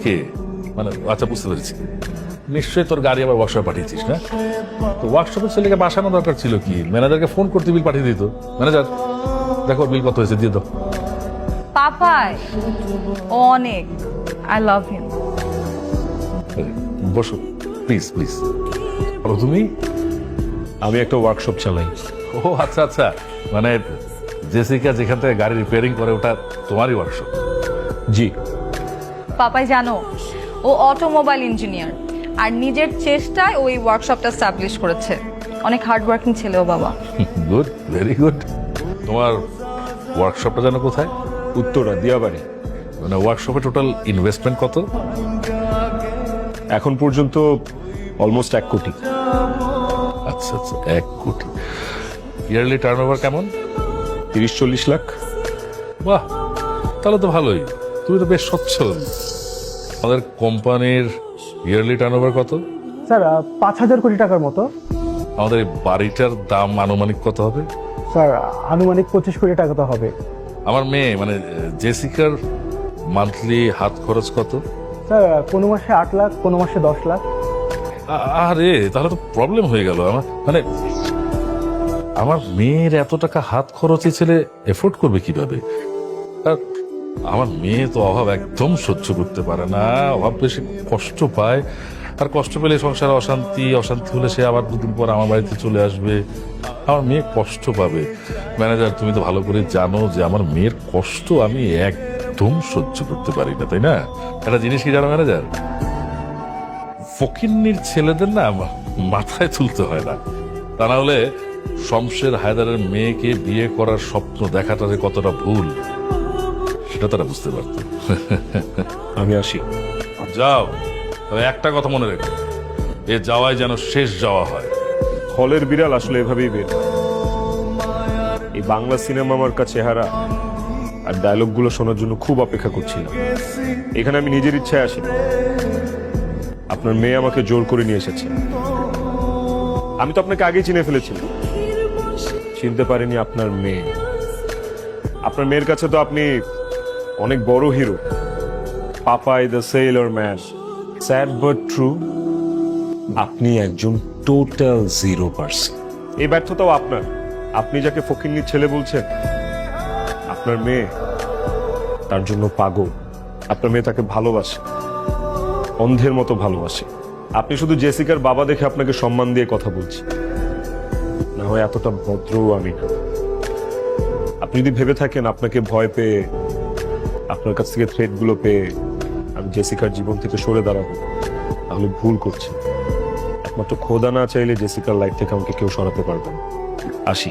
কে মানে আচ্ছা বুঝতে পেরেছি, নিশ্চয়ই তোর গাড়ি আবার ওয়ার্কশপে পাঠিয়েছিস না? তো ওয়ার্কশপের ছেলেকে বাসানো দরকার ছিল কি, ম্যানেজারকে ফোন করতে বিল পাঠিয়ে দিত। ম্যানেজার দেখো বিল কত হয়েছে দিয়ে দাও। পাপাই অনেক, আই লাভ হিম। বসো প্লিজ প্লিজ। বলো তুমি। আমি একটা ওয়ার্কশপ চালাই। ও আচ্ছা আচ্ছা, মানে জেসিকা যেখান থেকে গাড়ি রিপেয়ারিং করে ওটা তোমারই ওয়ার্কশপ? জি। পাপাই জানো, ও অটোমোবাইল ইঞ্জিনিয়ার আর নিজের চেষ্টায় ওই ওয়ার্কশপটা স্টাবলিশ করেছে। অনেক হার্ড ওয়ার্কিং ছেলে ও বাবা। Good, very good. তোমার ওয়ার্কশপটা যেন কোথায়? উত্তরা, দিয়াবাড়ি। মানে ওয়ার্কশপে টোটাল ইনভেস্টমেন্ট কত? এখন পর্যন্ত অলমোস্ট 1 কোটি। আচ্ছা আচ্ছা, 1 কোটি। ইয়ারলি টার্নওভার কেমন? 30-40 লাখ। বাহ, তাহলে তো ভালোই, তুমি তো বেশ সচ্ছল। আমাদের কোম্পানির ইয়ারলি টার্নওভার কত? স্যার 5,000 কোটি টাকার মতো। আমাদের এই বাড়িটার দাম আনুমানিক কত হবে? স্যার আনুমানিক 25 কোটি টাকা তো হবে। আমার মেয়ে মানে জেসিকার মান্থলি হাত খরচ কত? স্যার কোনো মাসে 8 লাখ, কোনো মাসে 10 লাখ। আরে তাহলে তো প্রবলেম হয়ে গেল। আমার মানে আমার মেয়ের এত টাকা হাত খরচে ছেলে এফোর্ড করবে কিভাবে? আর আমার মেয়ে তো অভাব একদম সহ্য করতে পারে না, অভাব বেশি কষ্ট পায়। আর কষ্ট পেলে সংসারে অশান্তি, অশান্তি হলে সে আবার 2 দিন পর আমার বাড়িতে চলে আসবে। আমার মেয়ে কষ্ট পাবে। ম্যানেজার তুমি তো ভালো করে জানো যে আমার মেয়ের কষ্ট আমি একদম সহ্য করতে পারি না, তাই না? একটা জিনিস কি জানো ম্যানেজার, ফকিন্নির ছেলেদের না মাথায় তুলতে হয় না, তা না হলে শমশের হায়দারের মেয়েকে বিয়ে করার স্বপ্ন দেখাটা যে কতটা ভুল সেটা তারা বুঝতে পারত। আমি আসি। যাও, তবে একটা কথা মনে রেখো, এ যাওয়াই যেন শেষ যাওয়া হয়। হলের বিড়াল আসলে এভাবেই বের হয়। এই বাংলা সিনেমা আমার কাছে চেহারা আর ডায়লগগুলো শোনার জন্য খুব অপেক্ষা করছিলাম। এখানে আমি নিজের ইচ্ছায় আসি। আপনার মেয়ে আমাকে জোর করে নিয়ে এসেছে। আমি তো আপনাকে আগেই চিনে ফেলেছিলাম, চিনতে পারিনি আপনার মেয়ে। আপনার মেয়ের কাছে তো আপনি অনেক বড় hero, Popeye the sailor man. Sad but true, আপনি একজন টোটাল 0%। এই ব্যর্থতাও আপনার। আপনি যাকে ফকিন্নির ছেলে বলছেন, আপনার মেয়ে তার জন্য পাগল। আপনার মেয়ে তাকে ভালোবাসে, অন্ধের মতো ভালোবাসে। আপনি শুধু জেসিকার বাবা দেখে আপনাকে সম্মান দিয়ে কথা বলছি, না হয় এতটা ভদ্রও আমি না। আপনি যদি ভেবে থাকেন আপনাকে ভয় পেয়ে, আপনার কাছ থেকে থ্রেট গুলো পেয়ে আমি জেসিকার জীবন থেকে সরে দাঁড়াবো, তাহলে ভুল করছেন। একমাত্র খোদা না চাইলে জেসিকার লাইফ থেকে আমাকে কেউ সরাতে পারবে না। আসি।